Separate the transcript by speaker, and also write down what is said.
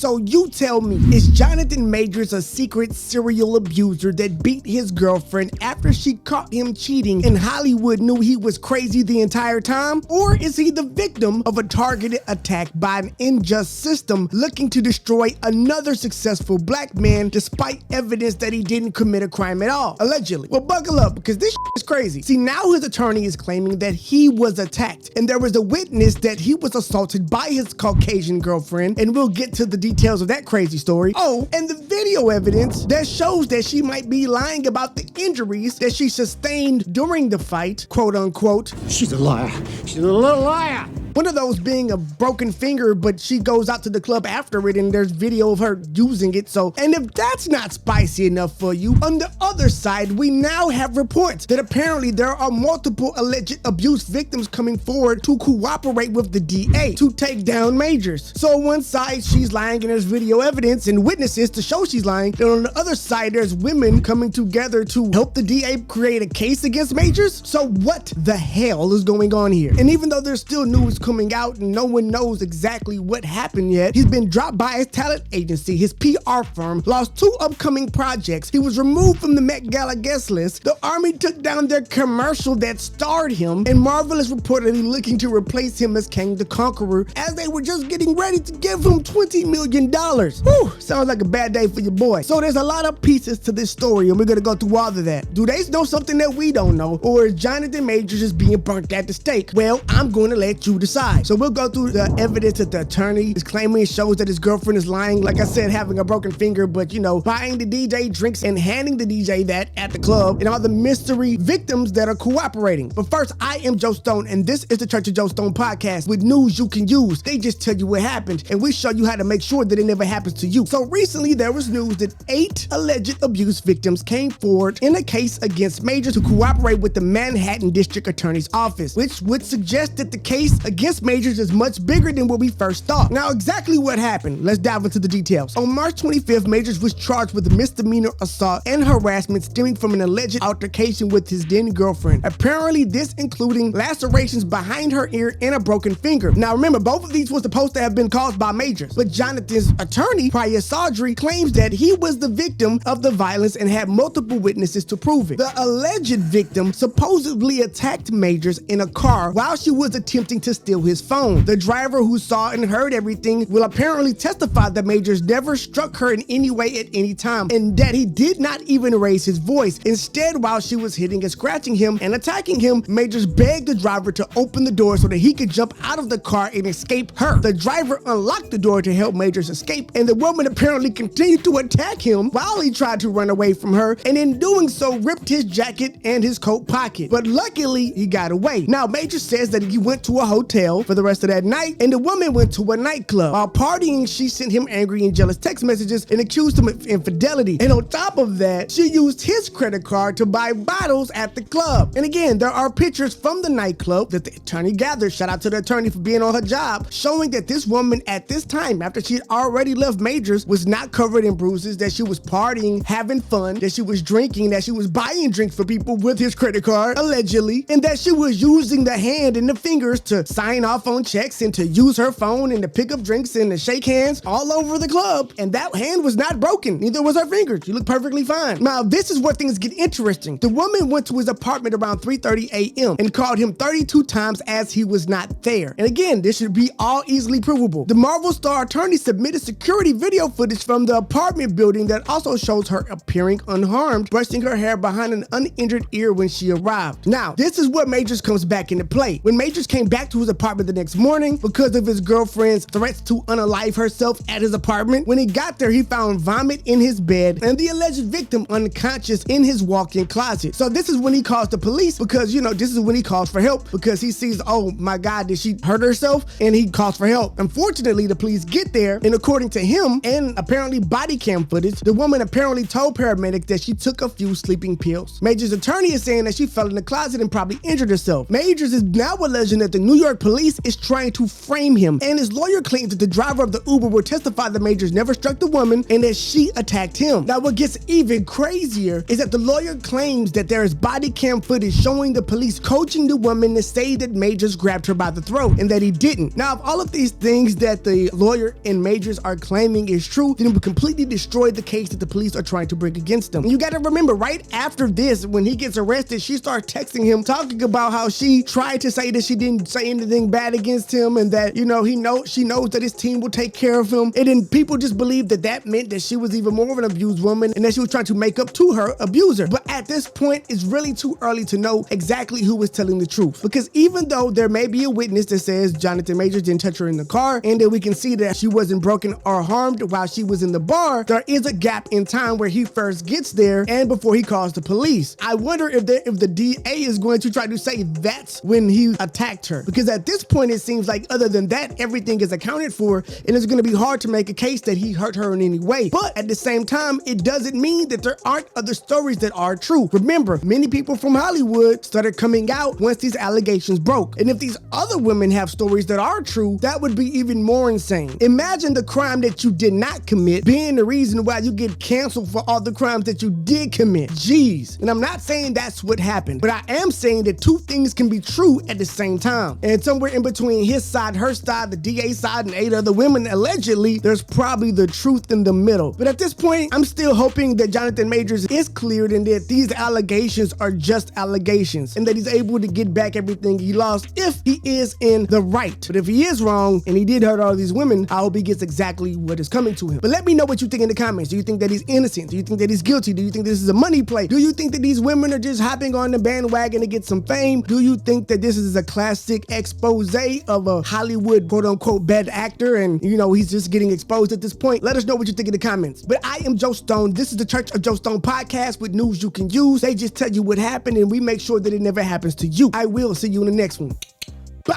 Speaker 1: So you tell me, is Jonathan Majors a secret serial abuser that beat his girlfriend after she caught him cheating and Hollywood knew he was crazy the entire time? Or is he the victim of a targeted attack by an unjust system looking to destroy another successful black man despite evidence that he didn't commit a crime at all, allegedly? Well, buckle up, because this is crazy. See, now his attorney is claiming that he was attacked and there was a witness that he was assaulted by his Caucasian girlfriend, and we'll get to the details of that crazy story. Oh, and the video evidence that shows that she might be lying about the injuries that she sustained during the fight, quote unquote.
Speaker 2: She's a liar. She's a little liar.
Speaker 1: One of those being a broken finger, but she goes out to the club after it and there's video of her using it. So, and if that's not spicy enough for you, on the other side, we now have reports that apparently there are multiple alleged abuse victims coming forward to cooperate with the DA to take down Majors. So on one side, she's lying and there's video evidence and witnesses to show she's lying. Then on the other side, there's women coming together to help the DA create a case against Majors. So what the hell is going on here? And even though there's still news coming out and no one knows exactly what happened yet, he's been dropped by his talent agency, his PR firm, lost 2 upcoming projects, he was removed from the Met Gala guest list, the Army took down their commercial that starred him, and Marvel is reportedly looking to replace him as Kang the Conqueror as they were just getting ready to give him $20 million. Whew, sounds like a bad day for your boy. So there's a lot of pieces to this story and we're gonna go through all of that. Do they know something that we don't know, or is Jonathan Majors just being burnt at the stake? Well, I'm going to let you decide. So we'll go through the evidence that the attorney is claiming shows that his girlfriend is lying. Like I said, having a broken finger, but you know, buying the DJ drinks and handing the DJ that at the club, and all the mystery victims that are cooperating. But first, I am Joe Stone, and this is the Church of Joe Stone podcast with news you can use. They just tell you what happened, and we show you how to make sure that it never happens to you. So recently, there was news that 8 alleged abuse victims came forward in a case against Majors to cooperate with the Manhattan District Attorney's Office, which would suggest that the case against Majors is much bigger than what we first thought. Now, exactly what happened? Let's dive into the details. On March 25th, Majors was charged with misdemeanor assault and harassment stemming from an alleged altercation with his then girlfriend. Apparently, this including lacerations behind her ear and a broken finger. Now, remember, both of these were supposed to have been caused by Majors, but Jonathan's attorney, Priya Saudry, claims that he was the victim of the violence and had multiple witnesses to prove it. The alleged victim supposedly attacked Majors in a car while she was attempting to steal his phone. The driver who saw and heard everything will apparently testify that Majors never struck her in any way at any time, and that he did not even raise his voice. Instead, while she was hitting and scratching him and attacking him, Majors begged the driver to open the door so that he could jump out of the car and escape her. The driver unlocked the door to help Majors escape, and the woman apparently continued to attack him while he tried to run away from her, and in doing so ripped his jacket and his coat pocket. But luckily, he got away. Now, Majors says that he went to a hotel for the rest of that night, and the woman went to a nightclub. While partying, she sent him angry and jealous text messages and accused him of infidelity. And on top of that, she used his credit card to buy bottles at the club. And again, there are pictures from the nightclub that the attorney gathered, shout out to the attorney for being on her job, showing that this woman at this time, after she had already left Majors, was not covered in bruises, that she was partying, having fun, that she was drinking, that she was buying drinks for people with his credit card, allegedly, and that she was using the hand and the fingers to sign off on checks and to use her phone and to pick up drinks and to shake hands all over the club. And that hand was not broken, neither was her finger. She looked perfectly fine. Now, this is where things get interesting. The woman went to his apartment around 3:30 a.m. and called him 32 times as he was not there. And again, this should be all easily provable. The Marvel star attorney submitted security video footage from the apartment building that also shows her appearing unharmed, brushing her hair behind an uninjured ear when she arrived. Now, this is where Majors comes back into play. When Majors came back to his apartment the next morning because of his girlfriend's threats to unalive herself at his apartment, when he got there, he found vomit in his bed and the alleged victim unconscious in his walk-in closet. So this is when he calls the police, because, you know, this is when he calls for help, because he sees, oh my God, did she hurt herself? And he calls for help. Unfortunately, the police get there, and according to him and apparently body cam footage, the woman apparently told paramedics that she took a few sleeping pills. Majors' attorney is saying that she fell in the closet and probably injured herself. Majors is now alleging that the New York police is trying to frame him, and his lawyer claims that the driver of the Uber will testify that Majors never struck the woman and that she attacked him. Now, what gets even crazier is that the lawyer claims that there is body cam footage showing the police coaching the woman to say that Majors grabbed her by the throat and that he didn't. Now, if all of these things that the lawyer and Majors are claiming is true, then it would completely destroy the case that the police are trying to bring against them. And you gotta remember, right after this, when he gets arrested, she starts texting him, talking about how she tried to say that she didn't say anything bad against him and that, you know, she knows that his team will take care of him. And then people just believed that that meant that she was even more of an abused woman and that she was trying to make up to her abuser. But at this point, it's really too early to know exactly who was telling the truth. Because even though there may be a witness that says Jonathan Majors didn't touch her in the car and that we can see that she wasn't broken or harmed while she was in the bar, there is a gap in time where he first gets there and before he calls the police. I wonder if the DA is going to try to say that's when he attacked her. Because at this point, it seems like other than that, everything is accounted for and it's going to be hard to make a case that he hurt her in any way. But at the same time, it doesn't mean that there aren't other stories that are true. Remember, many people from Hollywood started coming out once these allegations broke. And if these other women have stories that are true, that would be even more insane. Imagine the crime that you did not commit being the reason why you get canceled for all the crimes that you did commit. Jeez. And I'm not saying that's what happened, but I am saying that two things can be true at the same time. And somewhere in between his side, her side, the DA side, and 8 other women, allegedly, there's probably the truth in the middle. But at this point, I'm still hoping that Jonathan Majors is cleared and that these allegations are just allegations and that he's able to get back everything he lost if he is in the right. But if he is wrong and he did hurt all these women, I hope he gets exactly what is coming to him. But let me know what you think in the comments. Do you think that he's innocent? Do you think that he's guilty? Do you think this is a money play? Do you think that these women are just hopping on the bandwagon to get some fame? Do you think that this is a classic expose of a Hollywood quote-unquote bad actor and, you know, he's just getting exposed at this point? Let us know what you think in the comments. But I am Joe Stone. This is the Church of Joe Stone podcast with news you can use. They just tell you what happened and we make sure that it never happens to you. I will see you in the next one.